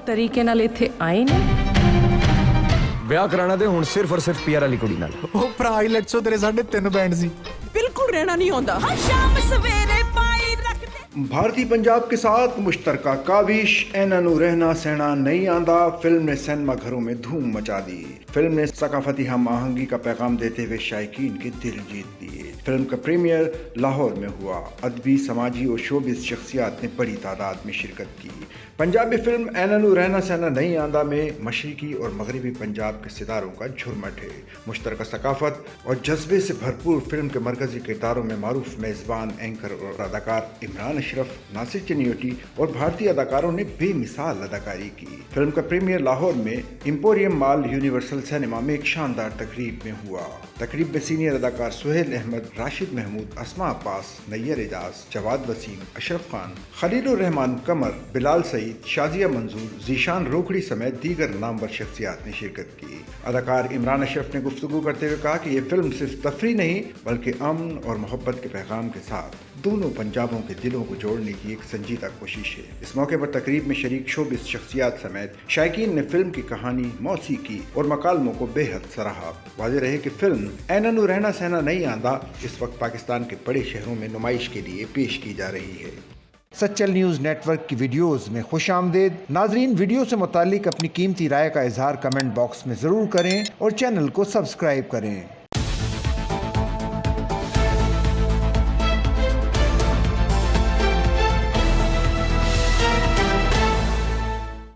ਤਰੀਕੇ ਨਾਲ ਇੱਥੇ ਆਏ ਨੇ। ਵਿਆਹ ਕਰਾਣਾ ਤੇ ਹੁਣ ਸਿਰਫ ਔਰ ਸਿਰਫ ਪੀਆਰ ਵਾਲੀ ਕੁੜੀ ਨਾਲ। ਉਹ ਭਰਾ ਆਈਲੈਟਸੋਂ ਤੇਰੇ 3.5 ਬੈਂਡ ਸੀ। ਬਿਲਕੁਲ ਰਹਿਣਾ ਨਹੀਂ ਆਉਂਦਾ। ਹਾਂ ਸ਼ਾਮ ਸਵੇਰੇ ਪਾਈ ਰੱਖਦੇ। भारतीय पंजाब के साथ मुश्तरका काविश एनू रहना सहना नहीं आंदा फिल्म ने सिनेमा घरों में धूम मचा दी। फिल्म ने सकाफती हम आहंगी का पैगाम देते हुए शायकीन के दिल जीत लिए। फिल्म का प्रीमियर लाहौर में हुआ। अदबी, समाजी और शोबिस शख्सियात ने बड़ी तादाद में शिरकत की। पंजाबी फिल्म एनू रहना सहना नहीं आंदा में मशरकी और मगरबी पंजाब के सितारों का झुरमट है। मुश्तरका सकाफत और जज्बे से भरपूर फिल्म के मरकजी किरदारों में मारूफ मेज़बान, एंकर और अदाकार इमरान अशरफ, नासिर चनियोटी और भारतीय अदाकारों ने बेमिसाल अदाकारी की। फिल्म का प्रीमियर लाहौर में एम्पोरियम मॉल यूनिवर्सल सिनेमा में एक शानदार तकरीब में हुआ। तकरीब में सीनियर अदाकार सुहेल अहमद, राशिद महमूद, अस्मा अब्बास, नैयर एजाज, जवाद वसीम, अशरफ खान, खलीलुर रहमान कमर, बिलाल सईद, शाजिया मंजूर, जीशान रोखड़ी समेत दीगर नामवर शख्सियात ने शिरकत की। अदाकार इमरान अशरफ ने गुफ्तगू करते हुए कहा कि यह फिल्म सिर्फ तफरीह नहीं बल्कि अमन और मोहब्बत के पैगाम के साथ दोनों पंजाबों के दिलों को जोड़ने की एक संजीदा कोशिश है। इस मौके पर तकरीब में शरीक शोबिस शख्सियात समेत शायकीन ने फिल्म की कहानी, मौसीकी और मकालमों को बेहद सराहा। वाज़ेह रहे कि फिल्म एनू रहना सहना नहीं आंदा इस वक्त पाकिस्तान के बड़े शहरों में नुमाइश के लिए पेश की जा रही है। सच्चल न्यूज़ नेटवर्क की वीडियोस में खुश आमदेद। नाजरीन, वीडियो से मुतालिक अपनी कीमती राय का इजहार कमेंट बॉक्स में ज़रूर करें और चैनल को सब्सक्राइब करें।